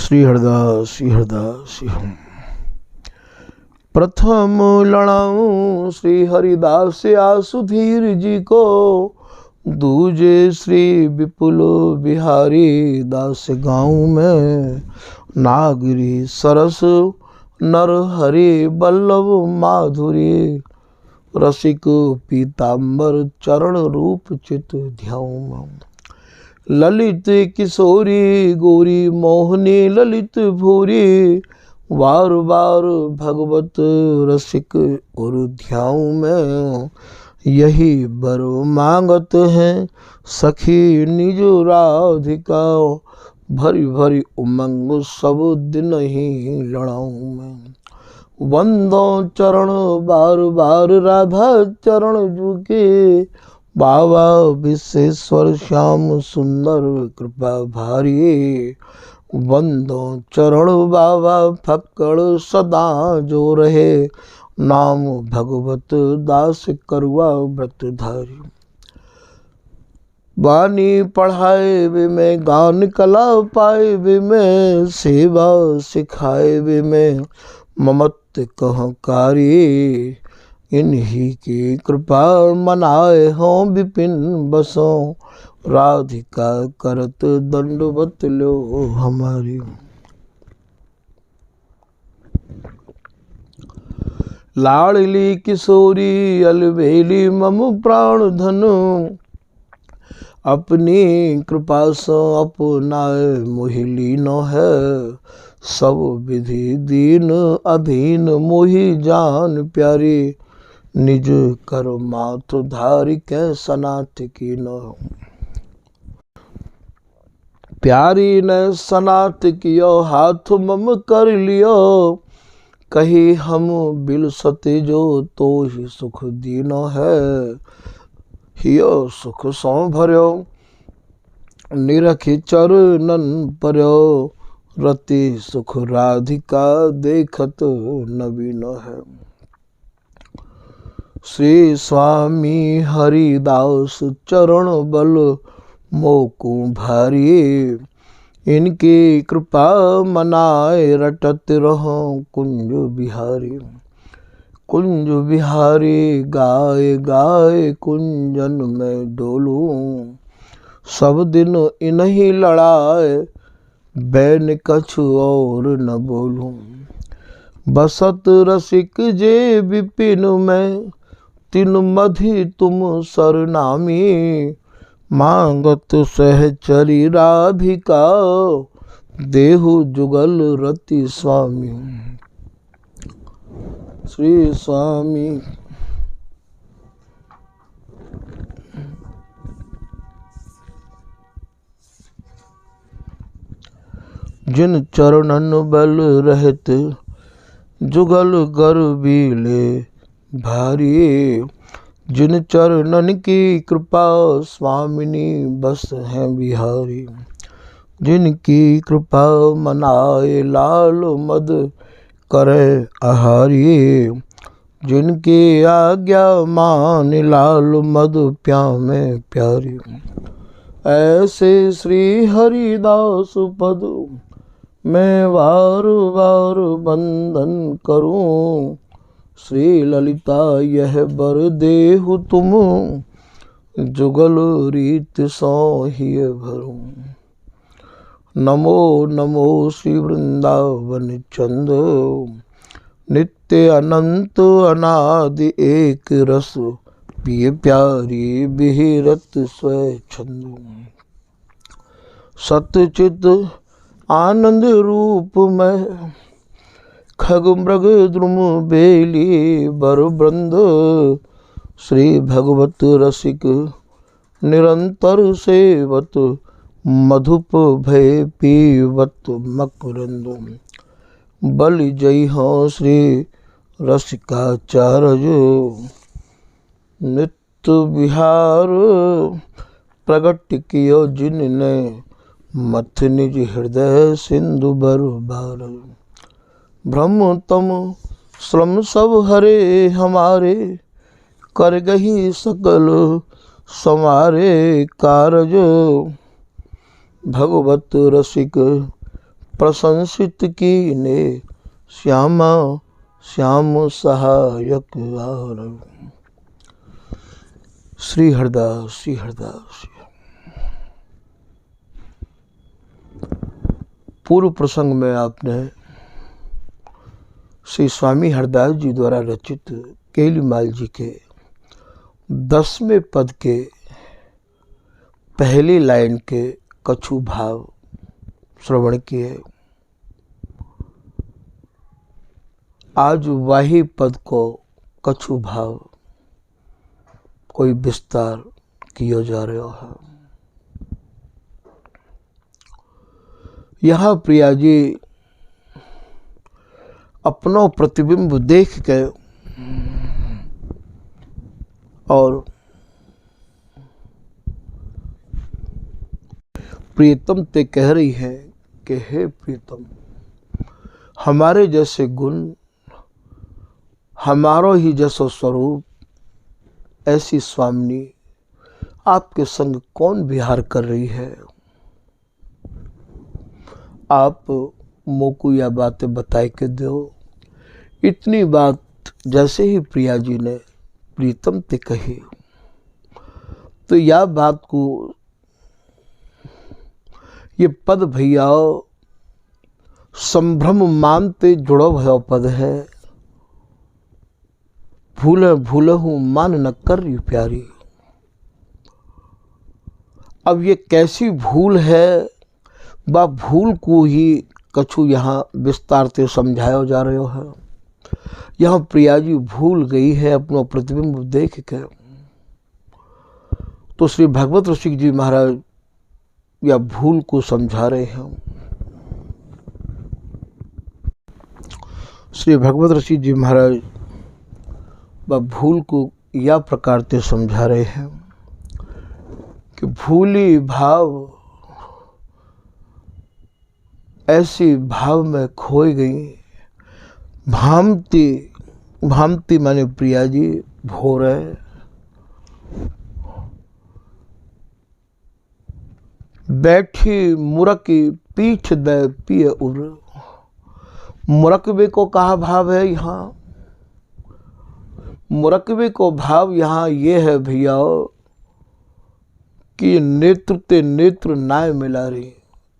श्री हरदास प्रथम लड़ाऊं श्री हरिदास आसुधीर जी को, दूजे श्री विपुल बिहारी दास गाँव में, नागरी सरस नर हरि बल्लभ माधुरी, रसिक पीताम्बर चरण रूप चित ध्याऊं। ललित किशोरी गौरी मोहनी ललित भूरी, बार बार भगवत रसिक और ध्याऊं में, यही बर मांगत हैं सखी निज राधिका, भरी भरी उमंग सब दिन ही लड़ाऊं में। वंदो चरण बार बार राधा चरण जुगे, बाबा विश्वेश्वर श्याम सुंदर कृपा भारी, वंदो चरण बाबा फक्कड़ सदा जो रहे, नाम भगवत दास करुआ व्रतधारी। वाणी पढ़ाए वे में गान कला पाए वे में, सेवा सिखाए वे में ममत कहकारी, इन्हीं की कृपा मनाए हों विपिन बसों, राधिका करत दंडवत लो हमारी। लाडली किशोरी अलबेली मम प्राण धनु, अपनी कृपा से अपनाए मोहिली न है, सब विधि दीन अधीन मोहि जान प्यारी, निज कर मात धारी के सनाथ की न। प्यारी ने सनाथ कियो हाथ मम कर लियो, कही हम बिल सते जो तो ही सुख दीनो है, हियो सुख सौ भर्यो निरखि चरणन पर्यो, रति सुख राधिका देखत नवीन है। श्री स्वामी हरिदास चरण बल मोकु भारी, इनकी कृपा मनाए रटत रहो कुंज बिहारी। कुंज बिहारी गाय गाय कुंजन में डोलूं, सब दिन इन्हीं लड़ाए बैन कछु और न बोलूं। बसत रसिक जे विपिन में, तिन मधि तुम सरनामी, मांगत सहचरी राधिका, देहु जुगल रति स्वामी। श्री स्वामी जिन चरणन बल रहत, जुगल गर्वीले भारी, जिन चरणन की कृपा स्वामिनी बस हैं बिहारी, जिनकी कृपा मनाए लाल मद करे आहारी, जिनकी आज्ञा मान लाल मद प्यामे प्यारी। ऐसे श्री हरिदास पद मैं वार वार बंदन करूं, श्री ललिता यह बर देहु तुम, जुगल रीत सो ही भरूं। नमो नमो श्री वृंदावन चंद, नित्य अनंत अनादि एक रस, पिय प्यारी बिहरत स्वच्छंद। सतचित आनंद रूप में खग मृग द्रुम बेली बर वृंद, श्री भगवत रसिक निरंतर सेवत, मधुप भय पीवत मकरंद। बलि जय हो श्री रसिकाचार्य, नित्य विहार प्रगट कियो जिनने, मथ निज हृदय सिंधु बर बार। ब्रह्म तम श्रम सब हरे हमारे, कर गही सकल समारे कारज। भगवत रसिक प्रशंसित कीने श्यामा श्याम सहायक आर। श्री हरदास श्री हरदास। पूर्व प्रसंग में आपने श्री स्वामी हरदास जी द्वारा रचित केलीमाल जी के 10वें पद के पहली लाइन के कछु भाव श्रवण किए। आज वही पद को कछु भाव कोई विस्तार किया जा रहा है। यहाँ प्रिया जी अपना प्रतिबिंब देख के और प्रीतम ते कह रही है कि हे प्रीतम, हमारे जैसे गुण, हमारो ही जैसा स्वरूप, ऐसी स्वामिनी आपके संग कौन विहार कर रही है। आप मोकू या बातें बताए के दो। इतनी बात जैसे ही प्रिया जी ने प्रीतम ते कही तो यह बात को, ये पद भैया संभ्रम मानते जुड़ो भयो पद है। भूले भूले हूँ मान न कर रही प्यारी। अब ये कैसी भूल है, बा भूल को ही कछु यहाँ विस्तार से समझाया जा रहा है। यहाँ प्रिया जी भूल गई है अपना प्रतिबिंब देख के। तो श्री भगवत ऋषि जी महाराज या भूल को समझा रहे हैं। श्री भगवत ऋषि जी महाराज वह भूल को या प्रकार से समझा रहे हैं कि भूली भाव ऐसी भाव में खोई गई। भामती भामती माने प्रिया जी भोरे। बैठी मुरकी पीठ दे पिए उर। मुरकबे को कहा भाव है यहाँ। मुरकबे को भाव यहाँ ये है भैया कि नेत्र ते नेत्र नाय मिला रही।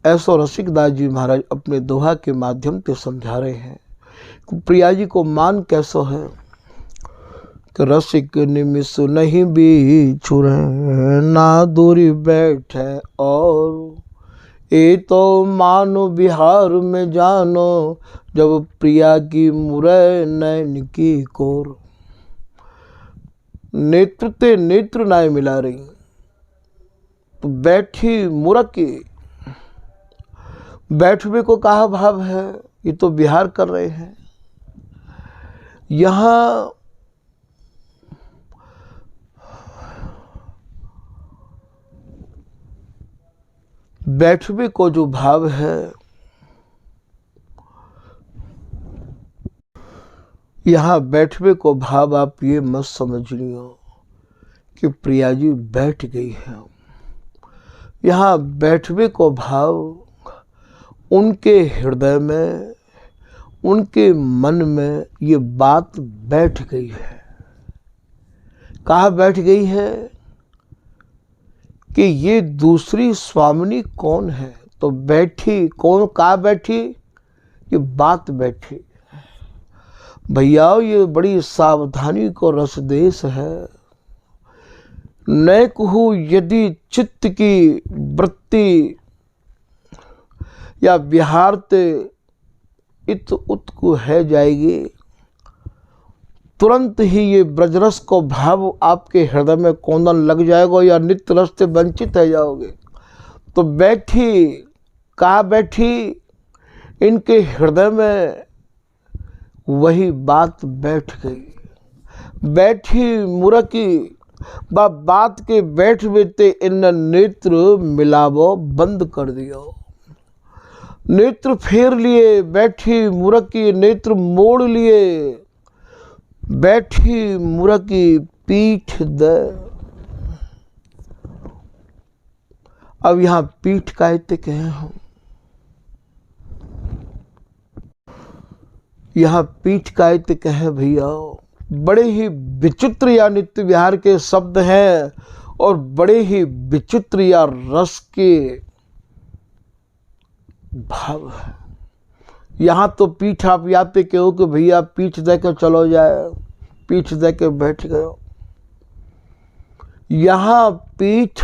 ऐसा रसिकदास जी महाराज अपने दोहा के माध्यम से समझा रहे हैं कि प्रिया जी को मान कैसो है कि रसिक निमिष नहीं भी छुरे ना दूरी बैठे और ए तो मानो बिहार में जानो जब प्रिया की मुरै नैन की कोर। नेत्र ते नेत्र नाय मिला रही तो बैठी मुरकी। बैठवे को कहा भाव है, ये तो विहार कर रहे हैं। यहाँ बैठवे को जो भाव है, यहाँ बैठवे को भाव आप ये मत समझ लियो कि प्रिया जी बैठ गई है। यहाँ बैठवे को भाव उनके हृदय में, उनके मन में ये बात बैठ गई है। कहाँ बैठ गई है कि ये दूसरी स्वामिनी कौन है। तो बैठी कौन, कहाँ बैठी, ये बात बैठी। भैया ये बड़ी सावधानी को रसदेश है। न कहूँ यदि चित्त की वृत्ति या विहारते इत उत को है जाएगी, तुरंत ही ये ब्रजरस को भाव आपके हृदय में कौंदन लग जाएगा या नित्य रस से वंचित रह जाओगे। तो बैठी, कहाँ बैठी, इनके हृदय में वही बात बैठ गई। बैठी मुरकी बात के बैठ बेते इन नेत्र मिलावो बंद कर दियो। नेत्र फेर लिए, बैठी मुरकी नेत्र मोड़ लिए। बैठी मुरकी पीठ दे। अब यहाँ पीठ कहते कहे हम, यहाँ पीठ का इत कहें भैया, बड़े ही विचित्र या नित्य विहार के शब्द हैं और बड़े ही विचित्र या रस के भाव है। यहाँ तो पीठ आप याते कहो कि भैया पीठ दे के चलो जाए, पीठ दे के बैठ गए। यहाँ पीठ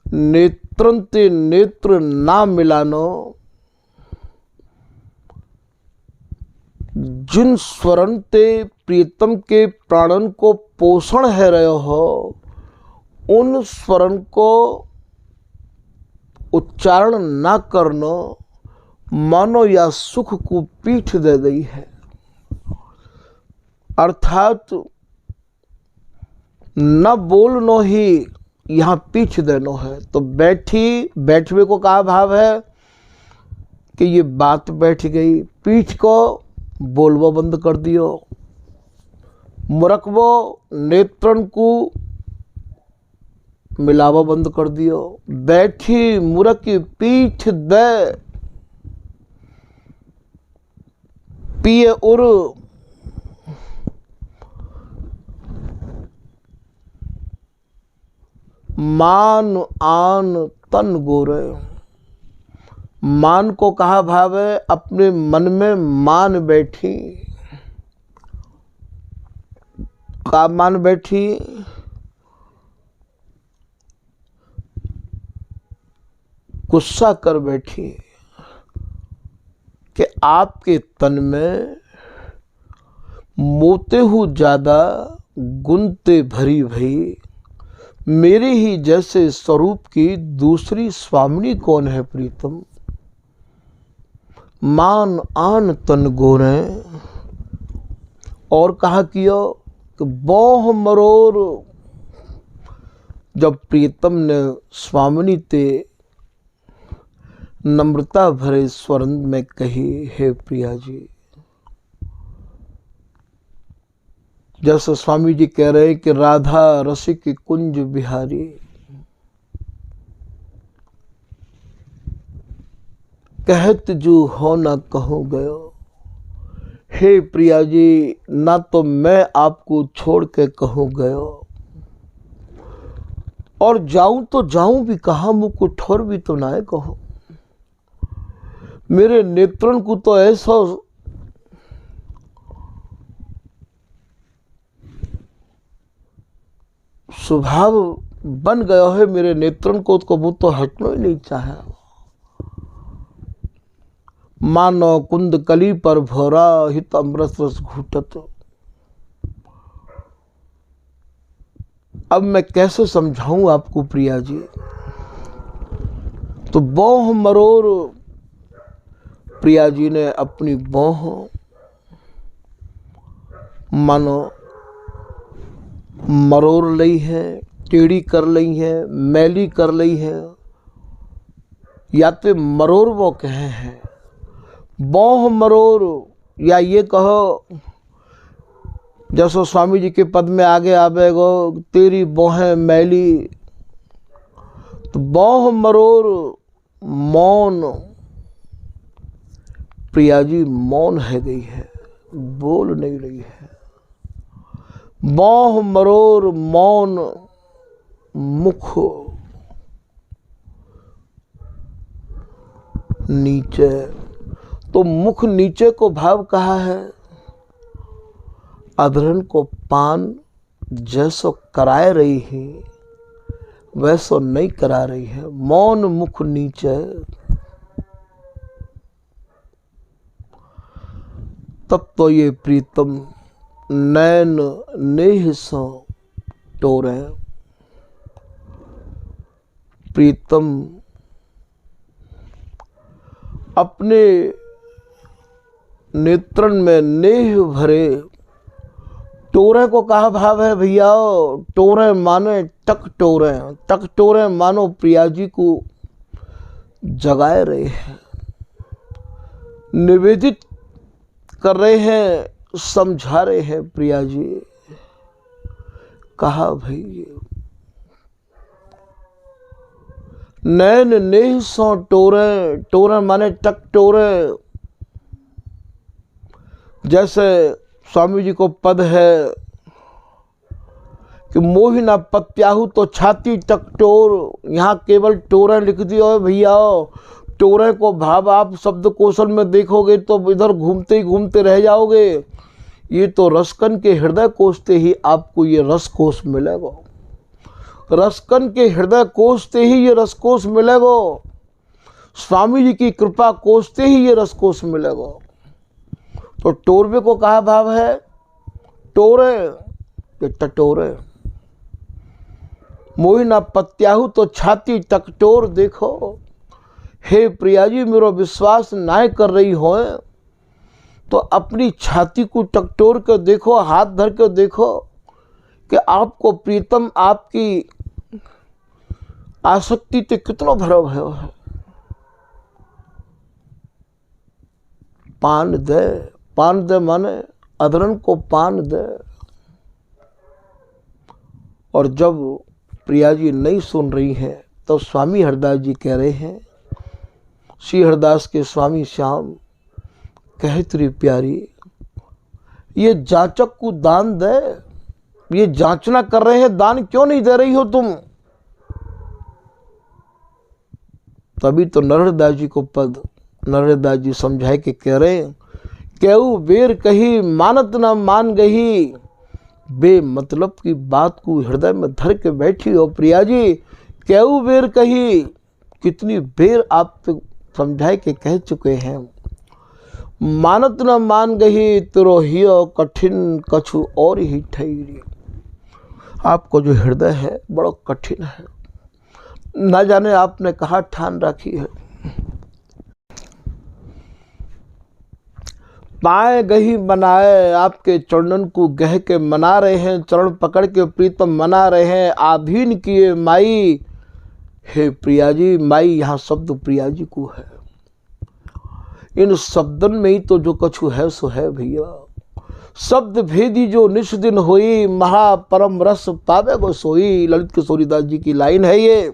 नेत्रंते नेत्र ना मिलानो, जिन स्वरण ते प्रीतम के प्राणन को पोषण है रहे हो, उन स्वरण को उच्चारण ना करनो मानो या सुख को पीठ दे दी है। अर्थात न बोलनो ही यहाँ पीठ देनो है। तो बैठवे को कहा भाव है कि ये बात बैठ गई, पीठ को बोलवो बंद कर दियो, मुरकवो नेत्रन को मिलावो बंद कर दियो। बैठी मुरक पीठ दे पिए उर, मान आन तन गोरे। मान को कहा भाव है अपने मन में मान बैठी, का मान बैठी, गुस्सा कर बैठी कि आपके तन में मोते हु ज्यादा गुनते भरी भई, मेरे ही जैसे स्वरूप की दूसरी स्वामिनी कौन है प्रीतम। मान आन तन गोरे। और कहा किया कि बोह मरोर, जब प्रीतम ने स्वामिनी ते नम्रता भरे स्वर में कही, हे प्रिया जी, जैसे स्वामी जी कह रहे कि राधा रसिक कुंज बिहारी, कहत जो हो ना कहूँ गयो। हे प्रिया जी, ना तो मैं आपको छोड़ के कहूँ गयो, और जाऊं तो जाऊं भी कहाँ, मुँह को ठोर भी तो ना कहो। मेरे नेत्रन को तो ऐसा स्वभाव बन गया है, मेरे नेत्रन को वो तो हटना ही नहीं चाहे। मानो कुंद कली पर भोरा हित अमृत रस घूटत। अब मैं कैसे समझाऊं आपको प्रिया जी। तो बोह मरोर, प्रिया जी ने अपनी बोह मानो मरोड़ ली है, टेढ़ी कर ली है, मैली कर ली है, या तो मरोड़ वो कहे हैं, बोह मरोड़, या ये कहो जैसो स्वामी जी के पद में आगे आवेगो, तेरी बोहें मैली। तो बोह मरोड़ मौन, प्रिया जी मौन है गई है, बोल नहीं रही है। बोह मरोर मौन मुख नीचे। तो मुख नीचे को भाव कहा है, अधरन को पान जैसो कराए रही है वैसो नहीं करा रही है। मौन मुख नीचे, तब तो ये प्रीतम नैन नेह सो टोरे। प्रीतम अपने नेत्रन में नेह भरे, टोरे को कहा भाव है भैया, टोरे माने टक टोरे, टक टोरे मानो प्रिया जी को जगाए रहे हैं, निवेदित कर रहे हैं, समझा रहे हैं प्रिया जी। कहा भाई नैन नेह सो टोरे, टोरे माने टकटोरे। जैसे स्वामी जी को पद है कि मोहि न पत्याहु तो छाती टकटोर। यहाँ केवल टोरे लिख दिया भैया। टोरे को भाव आप शब्द कौशल में देखोगे तो इधर घूमते ही घूमते रह जाओगे। ये तो रसकन के हृदय कोश से ही आपको ये रस कोश मिलेगा। रसकन के हृदय कोश से ही ये रस कोश मिलेगा। स्वामी जी की कृपा कोश से ही ये रस कोश मिलेगा। तो टोरवे को कहा भाव है? टोरे के टटोरे। मोहि न पत्याहु तो छाती टकटोर। देखो हे प्रिया जी, मेरा विश्वास ना कर रही हो तो अपनी छाती को टकटोर कर देखो, हाथ धर कर देखो कि आपको प्रीतम आपकी आसक्ति ते कितना भरा भयो है। पान दे, पान दे माने अदरन को पान दे। और जब प्रिया जी नहीं सुन रही हैं तो स्वामी हरदास जी कह रहे हैं, श्री हरदास के स्वामी श्याम कहे तेरी प्यारी ये जाचक को दान दे। ये जांचना कर रहे हैं, दान क्यों नहीं दे रही हो तुम? तभी तो नरहरदास जी को पद नरहरदास जी समझाए के कह रहे हैं, केहू बेर कही मानत न मान गही। बेमतलब की बात को हृदय में धर के बैठी हो प्रिया जी। केहू बेर कही, कितनी बेर आप समझाए के कह चुके हैं। मानत न मान गही तेरो हियो कठिन कछु और ही ठहरी। आपको जो हृदय है बड़ा कठिन है, न जाने आपने कहा ठान रखी है। पाए गही बनाए आपके चरणन को गह के मना रहे हैं, चरण पकड़ के प्रीतम मना रहे हैं। आधीन किए माई, हे प्रिया जी। माई यहाँ शब्द प्रिया जी को है। इन शब्दन में ही तो जो कछु है सो है भैया। शब्द भेदी जो निश दिन होई, महापरम रस पावे गो सोई। ललित किशोरीदास जी की लाइन है ये।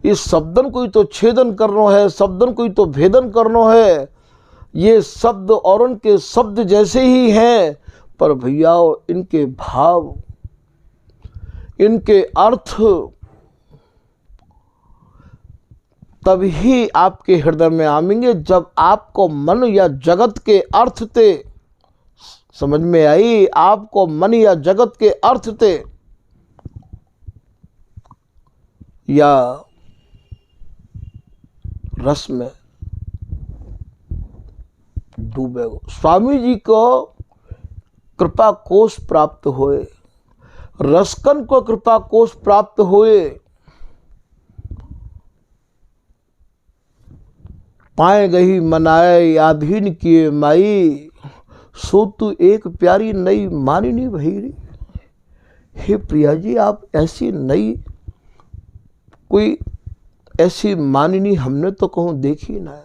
इस शब्दन को ही तो छेदन करना है, शब्दन को ही तो भेदन करना है। ये शब्द और उनके शब्द जैसे ही हैं, पर भैया इनके भाव, इनके अर्थ तभी आपके हृदय में आएंगे जब आपको मन या जगत के अर्थ ते समझ में आई। आपको मन या जगत के अर्थ ते या रस में डूबे। स्वामी जी को कृपा कोश प्राप्त होए, रसकन को कृपा कोश प्राप्त होए। पाए गही मनाए आधीन किए माई, सो तू एक प्यारी नई मानिनी भैरी। हे प्रिया जी, आप ऐसी नई कोई ऐसी मानिनी हमने तो कहूँ देखी ना।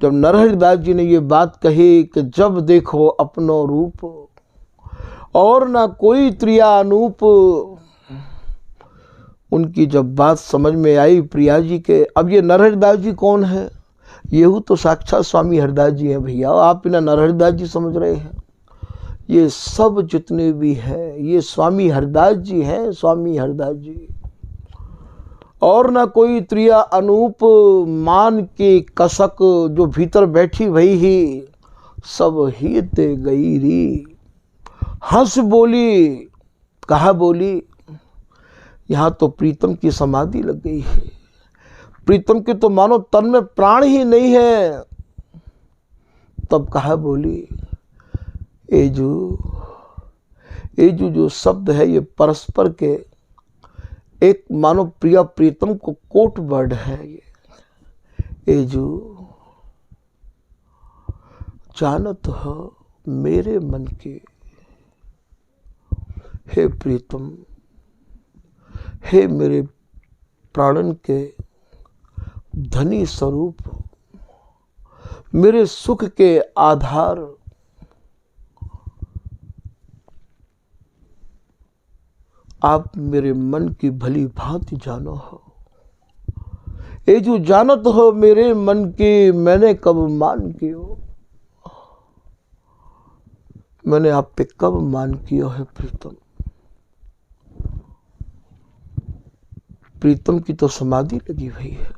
जब नरहरिदास जी ने ये बात कही कि जब देखो अपनो रूप और ना कोई त्रिया अनूप, उनकी जब बात समझ में आई प्रिया जी के। अब ये नरहरिदास जी कौन है? ये तो साक्षात स्वामी हरदास जी हैं भैया। आप इन्हें नरहरिदास जी समझ रहे हैं? ये सब जितने भी हैं ये स्वामी हरदास जी हैं, स्वामी हरदास जी। और ना कोई त्रिया अनूप, मान के कसक जो भीतर बैठी भई ही, सब ही ते गई री। हंस बोली, कहा बोली, यहाँ तो प्रीतम की समाधि लग गई है। प्रीतम के तो मानो तन में प्राण ही नहीं है। तब कहा बोली, एजू, एजू जो शब्द है ये परस्पर के एक मानो प्रिया प्रीतम को कोट वर्ड है। ये एजू जानत हो मेरे मन के, हे प्रीतम, हे मेरे प्राणन के धनी स्वरूप, मेरे सुख के आधार, आप मेरे मन की भली भांति जानो हो। ए जो जानत हो मेरे मन की, मैंने कब मान कियो, मैंने आप पे कब मान किया है प्रीतम। प्रीतम की तो समाधि लगी हुई है।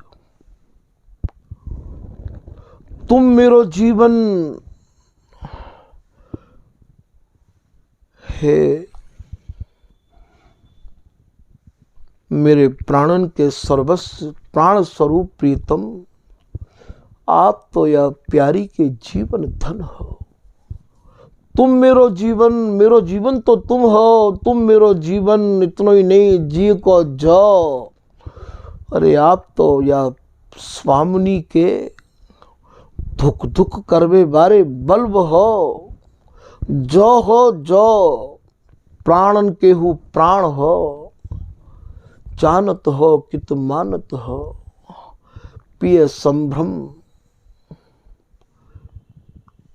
तुम मेरो जीवन है, मेरे प्राणन के सर्वस्व प्राण स्वरूप प्रीतम, आप तो यह प्यारी के जीवन धन हो। तुम मेरो जीवन तो तुम हो, तुम मेरो जीवन इतना ही नहीं जी को जाओ। अरे आप तो या स्वामिनी के धुक धुक करवे बारे बल्ब हो, जो प्राणन के हु प्राण हो, जानत हो कित मानत हो, पिय संभ्रम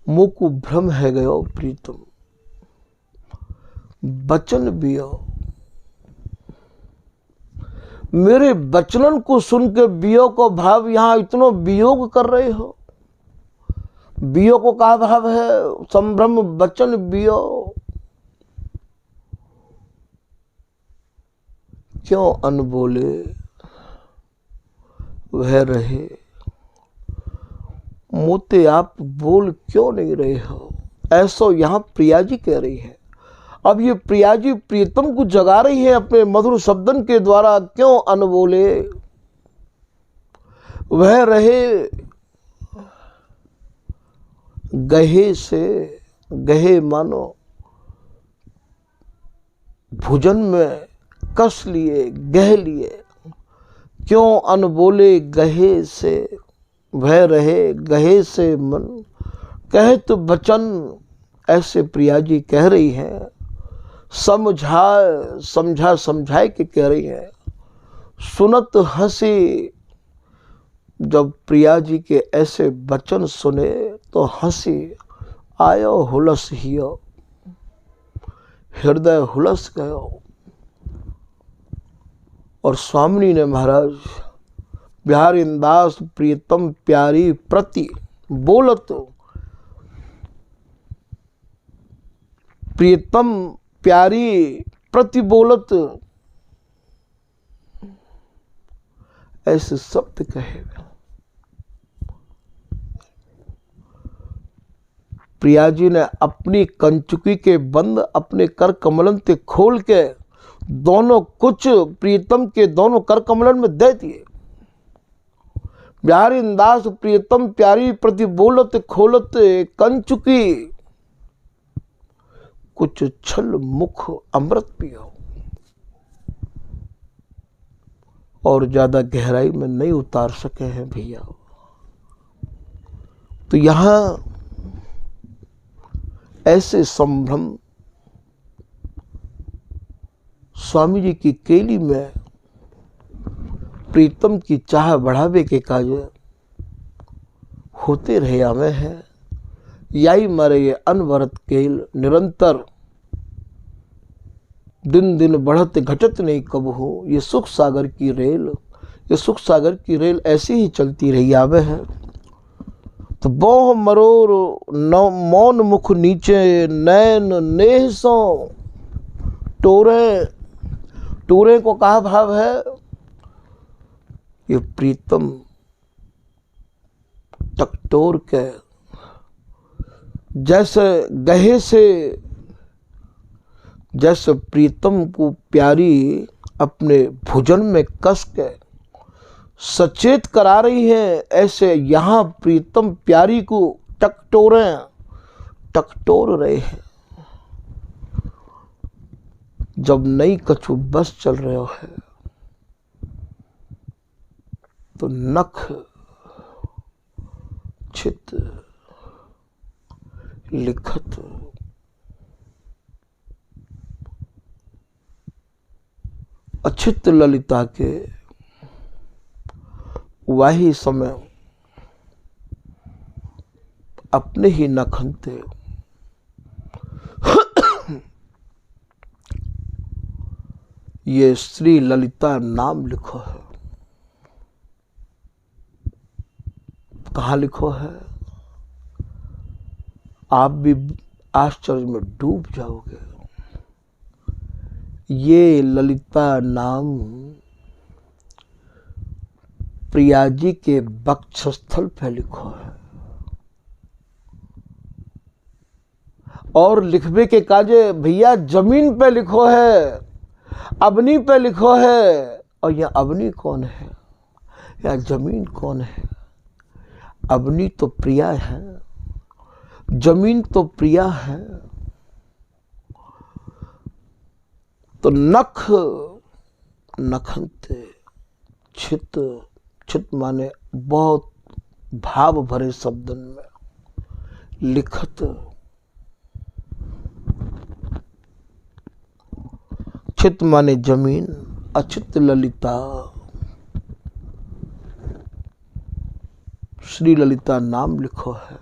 मुकु भ्रम है गयो प्रीतम। बचन बियो, मेरे बचनन को सुन के बियो को भाव, यहां इतनो वियोग कर रहे हो। बियो को क्या भाव है? संभ्रम बचन बियो, क्यों अनबोले वह रहे, मोते आप बोल क्यों नहीं रहे हो? ऐसा यहां प्रिया जी कह रही है। अब ये प्रिया जी प्रीतम को जगा रही है अपने मधुर शब्दन के द्वारा, क्यों अनबोले वह रहे, गहे से गहे मानो भुजन में कस लिए गह लिए, क्यों अनबोले गहे से वह रहे, गहे से मन कहे तो बचन। ऐसे प्रिया जी कह रही हैं, समझाए के कह रही है। सुनत हंसी, जब प्रिया जी के ऐसे वचन सुने तो हंसी आयो हुलस हियो, हृदय हुलस गयो। और स्वामिनी ने महाराज बिहारी दास प्रीतम प्यारी प्रति बोलत, प्रीतम प्यारी प्रति बोलत, ऐसे शब्द कहे। प्रिया जी ने अपनी कंचुकी के बंद अपने कर कमलन से खोल के दोनों कुछ प्रीतम के दोनों कर कमलन में दे दिए। बिहारी दास प्रीतम प्यारी प्रति बोलत खोलत कंचुकी, कुछ छल मुख अमृत पियो। और ज्यादा गहराई में नहीं उतार सके हैं भैया। तो यहां ऐसे संभ्रम स्वामी जी की केली में प्रीतम की चाह बढ़ावे के कार्य होते रहे आवे हैं। याई मारे ये अनवरत केल निरंतर दिन दिन बढ़त घटत नहीं कब हो। ये सुख सागर की रेल, ये सुख सागर की रेल ऐसी ही चलती रही आवे है। तो बोह मरोर मौन मुख नीचे नैन नेह सो टोरे, टोरे को कहा भाव है? ये प्रीतम टकटोर के जैसे गहे से, जैसे प्रीतम को प्यारी अपने भुजन में कस के सचेत करा रही है, ऐसे यहां प्रीतम प्यारी को टकटोर रहे हैं। जब नई कछु बस चल रहे है तो नख चित लिखत अचित ललिता के वही समय अपने ही नखनते ये श्री ललिता नाम लिखो है। कहाँ लिखो है, आप भी आश्चर्य में डूब जाओगे। ये ललिता नाम प्रिया जी के वक्षस्थल पे लिखो है, और लिखबे के काजे भैया जमीन पे लिखो है, अबनी पे लिखो है। और यह अबनी कौन है या जमीन कौन है? अबनी तो प्रिया है, जमीन तो प्रिया है। तो नख नखंते चित, चित माने बहुत भाव भरे शब्दन में लिखत, चित माने जमीन, अचित ललिता, श्री ललिता नाम लिखो है।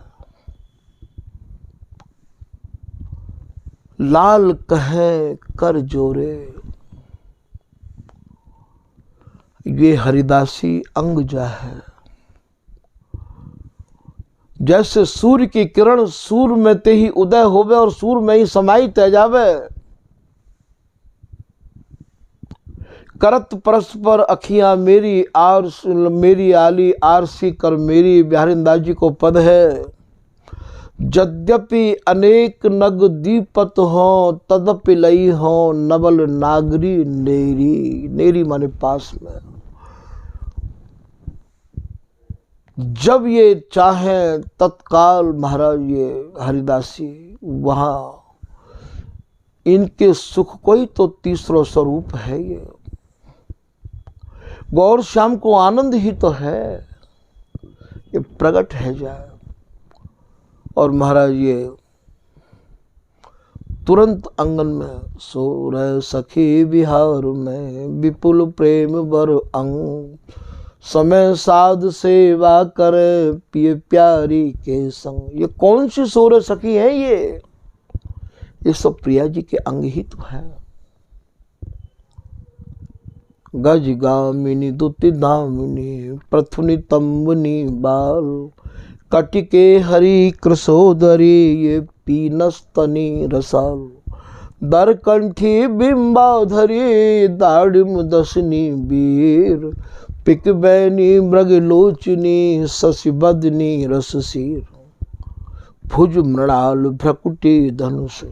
लाल कहें कर जोरे, ये हरिदासी अंग जा है। जैसे सूर्य की किरण सूर्य में ते ही उदय होवे और सूर्य में ही समाई तय जावे। करत परस्पर अखियां मेरी मेरी आली आरसी कर मेरी, बिहारीदास जी को पद है। यद्यपि अनेक नग दीपत हो, तदपि लई हो नवल नागरी नेरी। नेरी माने पास में। जब ये चाहे तत्काल महाराज ये हरिदासी वहां, इनके सुख कोई तो तीसरा स्वरूप है। ये गौर श्याम को आनंद ही तो है, ये प्रकट है जाए। और महाराज ये तुरंत आंगन में सो रहे सखी बिहार में, विपुल प्रेम बर अंग, समय साध सेवा करे पिए प्यारी के संग। ये कौन सी सोर सखी है? ये सब प्रिया जी के अंग ही तो है। गज गामिनी दुति दामिनी, प्रथुनी तंबनी बाल, कटिके हरि कृशोदरी, ये पीनस्तनी रसाल। दरकंठी बिंबाधरी, दाड़िम दसनी वीर, पिक बैनी मृग लोचनी, शशि बदनी रससीर। भुज मृणाल भ्रकुटी धनुष,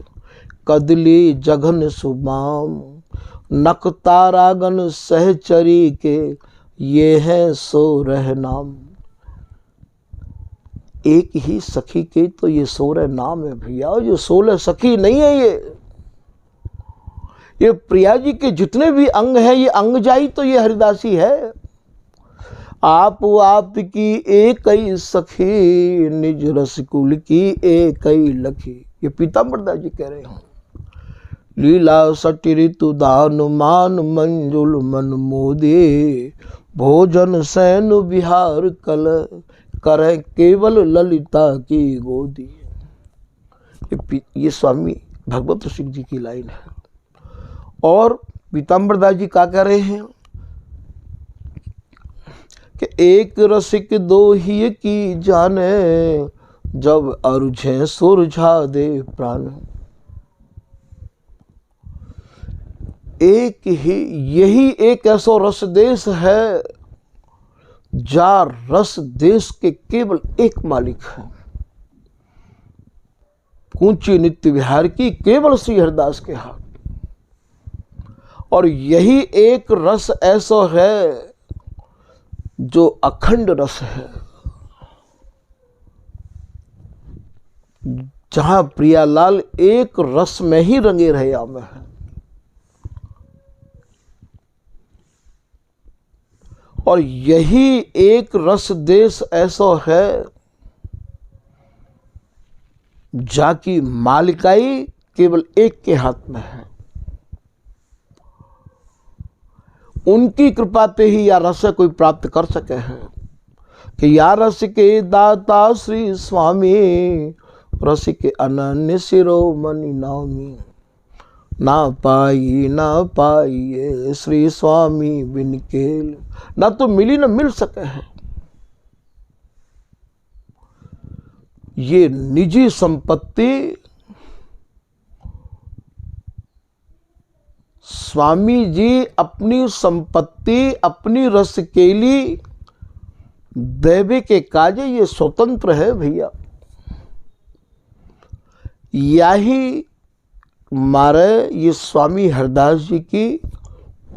कदली जघन सुबाम, नक तारागन सहचरी के, ये है सो रह नाम। एक ही सखी के तो ये 16 नाम है भैया। ये 16 सखी नहीं है। ये प्रिया जी के जितने भी अंग हैं, ये अंग जाई तो ये हरिदासी है। आप की एक ही सखी, निज रसकुल की एक ही लखी। ये पीताम्बर दास जी कह रहे हैं। लीला सटि ऋतु दान मान, मंजुल मन मोदे, भोजन सैन विहार कल, करे केवल ललिता की गोदी। ये स्वामी भगवत सिंह जी की लाइन है। और पीताम्बर दास जी क्या कह रहे हैं कि एक रसिक दो ही की जाने, जब अरुझे सुरझा दे प्राण। एक ही, यही एक ऐसा रस देश है जा रस देश के केवल एक मालिक है। कूंची नित्य विहार की केवल श्री हरिदास के हाथ। और यही एक रस ऐसा है जो अखंड रस है, जहां प्रियालाल एक रस में ही रंगे रहे आम है। और यही एक रस देश ऐसा है जाकी मालिकाई केवल एक के हाथ में है। उनकी कृपा पे ही या रस कोई प्राप्त कर सके हैं कि या रस के दाता श्री स्वामी, रस के अनन्य शिरोमणि नामी। ना पाइए श्री स्वामी बिन केल, ना तो मिली ना मिल सके है। ये निजी संपत्ति स्वामी जी अपनी संपत्ति अपनी रसकेली देवे के काजे ये स्वतंत्र है भैया। यही मारे ये स्वामी हरदास जी की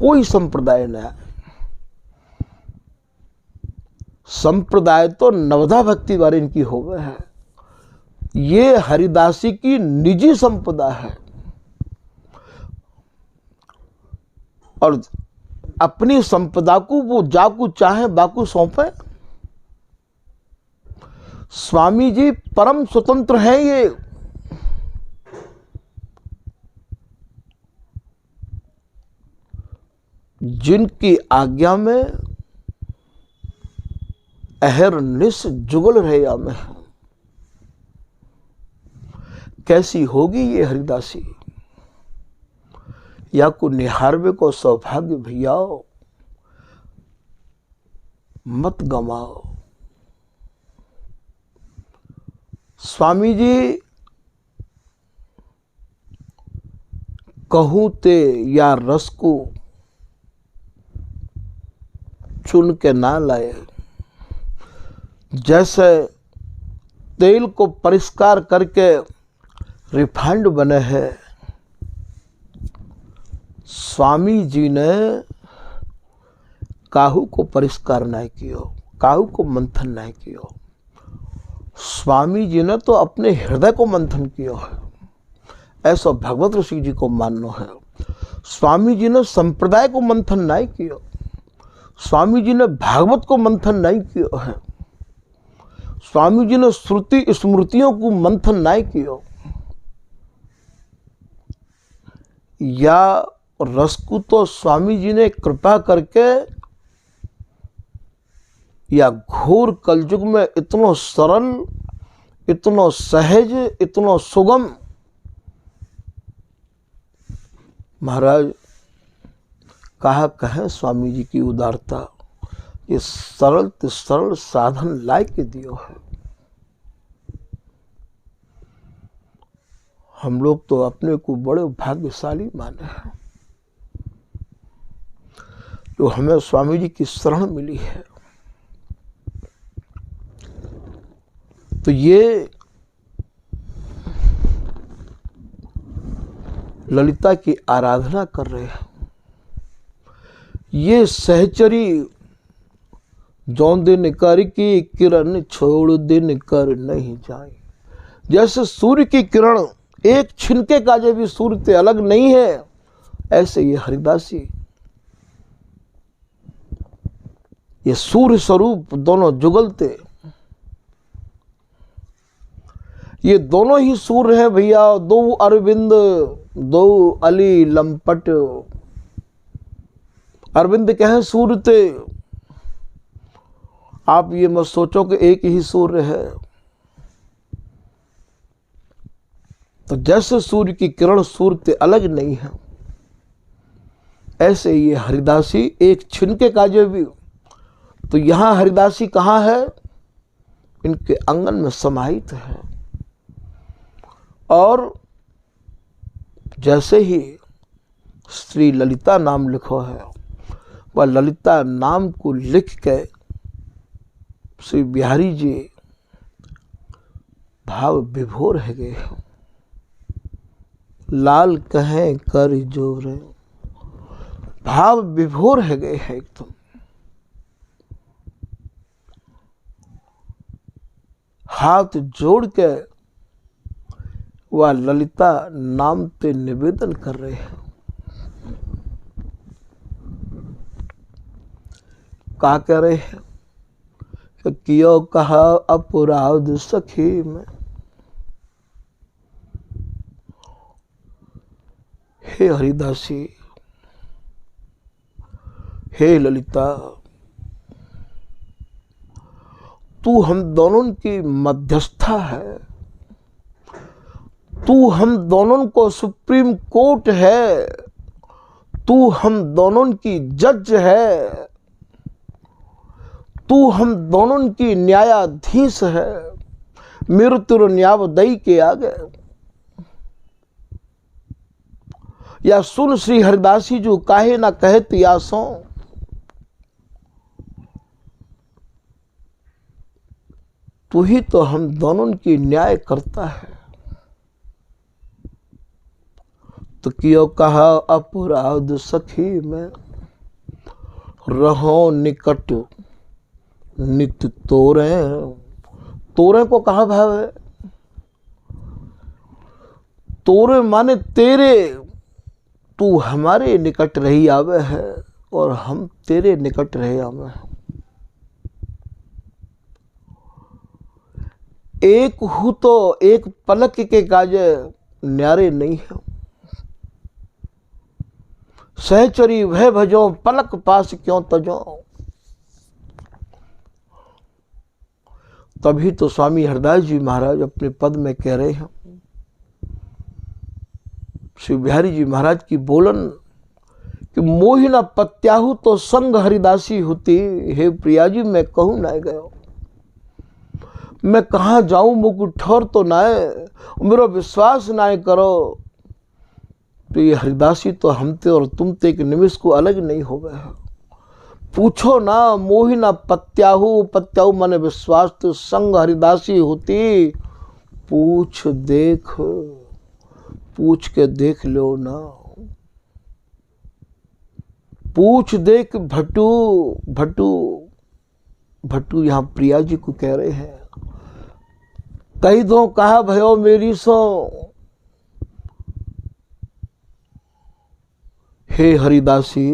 कोई संप्रदाय न है। संप्रदाय तो नवधा भक्ति वाले इनकी हो गए है। ये हरिदासी की निजी संपदा है और अपनी संपदा को वो जाकू चाहे बाकू सौंपे। स्वामी जी परम स्वतंत्र हैं। ये जिनकी आज्ञा में अहरनिश जुगल रहे में कैसी होगी ये हरिदासी। या को निहारवे को सौभाग्य भैयाओ मत गमाओ। स्वामी जी कहूं ते या रस को चुन के ना लाए। जैसे तेल को परिष्कार करके रिफाइंड बने हैं, स्वामी जी ने काहू को परिष्कार नहीं किया, काहू को मंथन नहीं किया। स्वामी जी ने तो अपने हृदय को मंथन किया है। ऐसा भगवत ऋषि जी को मानना है। स्वामी जी ने संप्रदाय को मंथन नहीं किया। स्वामी जी ने भागवत को मंथन नहीं किया है। स्वामी जी ने श्रुति स्मृतियों को मंथन नहीं किया। या रस को तो स्वामी जी ने कृपा करके या घोर कलयुग में इतना सरल, इतना सहज, इतना सुगम। महाराज कहा कहें स्वामी जी की उदारता। ये सरल ते सरल साधन ला के दियो है। हम लोग तो अपने को बड़े भाग्यशाली माने हैं जो हमें स्वामी जी की शरण मिली है। तो ये ललिता की आराधना कर रहे हैं। ये सहचरी जौन दिन कर की किरण छोड़ दिन कर नहीं जाए। जैसे सूर्य की किरण एक छिनके का जो भी सूर्य से अलग नहीं है, ऐसे ये हरिदासी ये सूर्य स्वरूप दोनों जुगलते। ये दोनों ही सूर्य हैं भैया। दो अरविंद दो अली लंपट। अरविंद कहें सूर्य थे। आप ये मत सोचो कि एक ही सूर्य है। तो जैसे सूर्य की किरण सूर्य से अलग नहीं है, ऐसे ये हरिदासी एक छिनके का जो भी। तो यहां हरिदासी कहाँ है? इनके आंगन में समाहित है। और जैसे ही श्री ललिता नाम लिखो है, वह ललिता नाम को लिख के श्री बिहारी जी भाव विभोर है गए। लाल कहें कर जोर, भाव विभोर है गए है एकदम। हाथ जोड़ के वह ललिता नाम पे निवेदन कर रहे हैं। क्या कह रहे हैं कि कियो कहा अपराध सखी में, हे हरिदासी, हे ललिता, तू हम दोनों की मध्यस्था है। तू हम दोनों को सुप्रीम कोर्ट है। तू हम दोनों की जज है। तू हम दोनों की न्यायाधीश है। मृत्यु न्याव दई के आगे। या सुन श्री हरिदासी जो काहे ना कहत यासों, तू ही तो हम दोनों की न्याय करता है। तो कियो कहा अपराध सखी में, रहो निकट नित तोरे। तोरे को कहा भाव है? तोरे माने तेरे, तू हमारे निकट रही आवे है और हम तेरे निकट रहे आवे हैं। एक हूँ तो एक पलक के काजे न्यारे नहीं है। सहचरी वह भजो, पलक पास क्यों तजो। तभी तो स्वामी हरदास जी महाराज अपने पद में कह रहे हैं, श्री बिहारी जी महाराज की बोलन कि मोहि न पत्याहु तो संग हरिदासी होती। हे प्रिया जी मैं कहूं ना गयो, मैं कहाँ जाऊं, मुझको ठौर तो नाए, मेरा विश्वास नाए करो। तो ये हरिदासी तो हमते और तुमते एक निमिष को अलग नहीं हो गए। पूछो ना मोहि ना पत्याहु, पत्याहु माने विश्वास, तो संग हरिदासी होती। पूछ देख, पूछ के देख लो ना। पूछ देख भट्टू, भट्टू, भट्टू यहां प्रिया जी को कह रहे हैं, कही दो कहा भयो मेरी सो। हे हरिदासी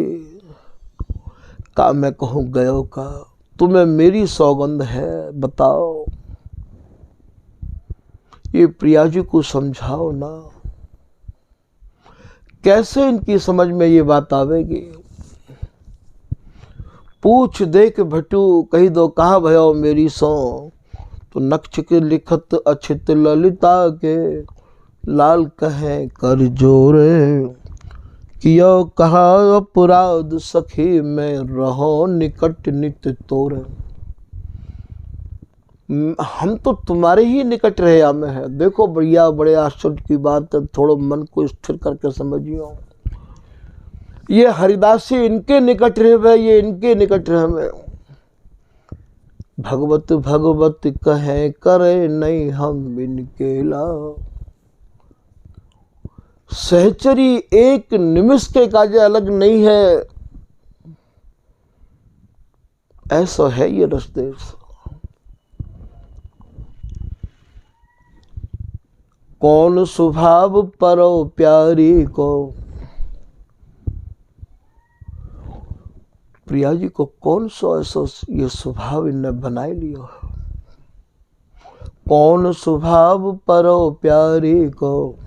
का मैं कहूं गयो का, तुम्हें मेरी सौगंध है, बताओ। ये प्रिया जी को समझाओ ना, कैसे इनकी समझ में ये बात आवेगी। पूछ देख भट्टू, कही दो कहा भयो मेरी सो। तो नक्श के लिखत अछित ललिता के, लाल कहे कर जोरे। कियो कहा अपराध सखी में, रहो निकट नित तोरे। हम तो तुम्हारे ही निकट रहे आमे हैं। देखो बढ़िया, बड़े आश्चर्य की बात है, थोड़ा मन को स्थिर करके समझियो। ये हरिदासी इनके निकट रहे, ये इनके निकट रहे। भगवत भगवत कहे करे नहीं हम इनके ला। सहचरी एक निमिष के काजे अलग नहीं है, ऐसा है ये रसदेश। कौन स्वभाव परो प्यारी को, प्रिया जी को कौन सो ऐसा ये स्वभाव इनने बनाए लियो। कौन स्वभाव परो प्यारी को,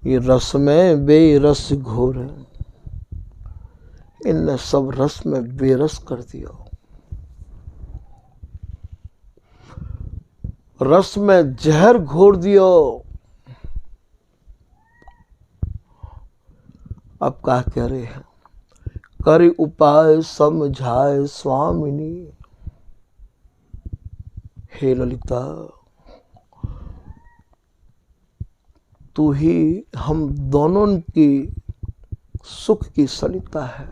ये रस में बेरस घोर है। इनने सब रस में बेरस कर दिया। रस में जहर घोर दियो। अब क्या कह रहे हैं, कर उपाय समझाए स्वामिनी। हे ललिता, तू ही हम दोनों की सुख की सलिता है।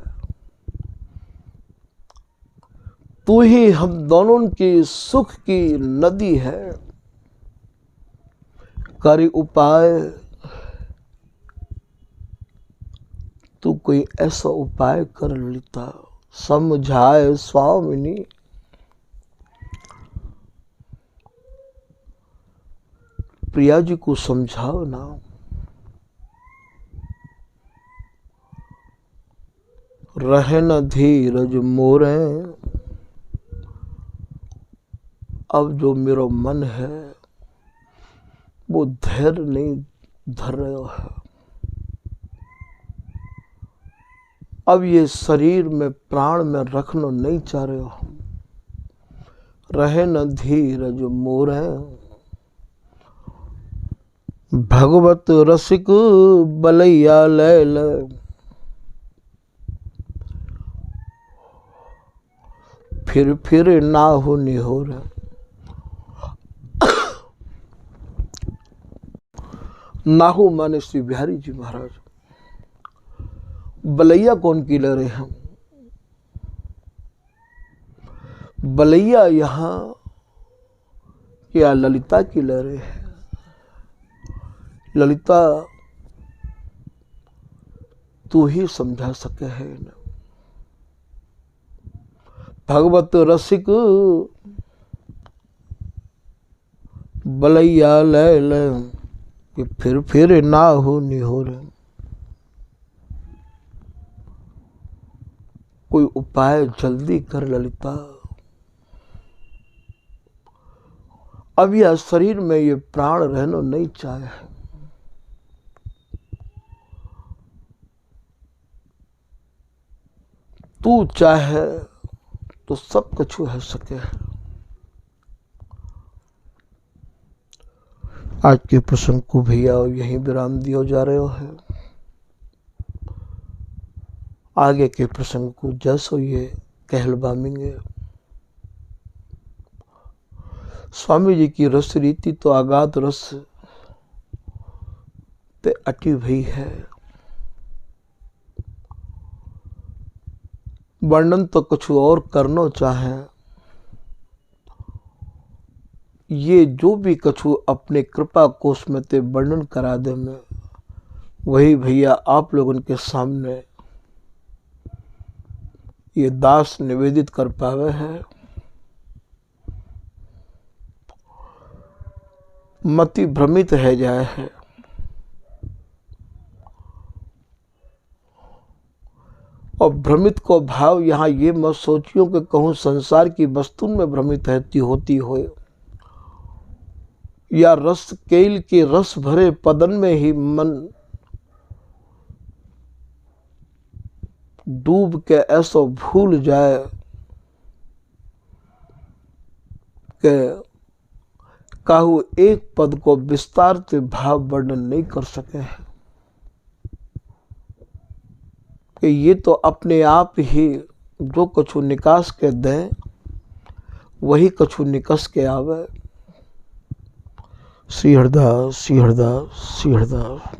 तू ही हम दोनों की सुख की नदी है। कर उपाय, तू कोई ऐसा उपाय कर ललिता। समझाए स्वामिनी, प्रिया जी को समझाओ ना। रहे न धीरज मोरे, अब जो मेरा मन है वो धैर्य नहीं धर रहा है। अब ये शरीर में प्राण में रखना नहीं चाह रहे हो। रहे न धीरज मोरे, भगवत रसिक बलैया लैल। फिर ना हो निहोर, नाहू माने श्री बिहारी जी महाराज। बलैया कौन की लहरें हैं? बलैया यहाँ या ललिता की लहरें हैं। ललिता तू ही समझा सके है न। भगवत रसिक बलैया ले ले कि फिर ना हो निहोर। कोई उपाय जल्दी कर ललिता। अब यह शरीर में ये प्राण रहना नहीं चाहे। तू चाहे तो सब कुछ है सके। आज के प्रसंग को भैया यहीं विराम दियो जा रहे हो है। आगे के प्रसंग को जैसो ये कहलवामेंगे। स्वामी जी की रस रीति तो आगाध रस पे अटी हुई है। वर्णन तो कुछ और करना चाहे। ये जो भी कछु अपने कृपा कोश में ते वर्णन करा दे में, वही भैया आप लोगों के सामने ये दास निवेदित कर पावे है। मति भ्रमित है जाए है। और भ्रमित को भाव यहाँ ये मत सोचियो कि कहूँ संसार की वस्तु में भ्रमित रहती होती हो, या रस केल के रस भरे पदन में ही मन डूब के ऐसा भूल जाए कि काहू एक पद को विस्तार से भाव वर्णन नहीं कर सके हैं। कि ये तो अपने आप ही जो कछु निकास के दें वही कछु निकस के आवे। श्री हरदास, श्री हरदास, श्री हरदास।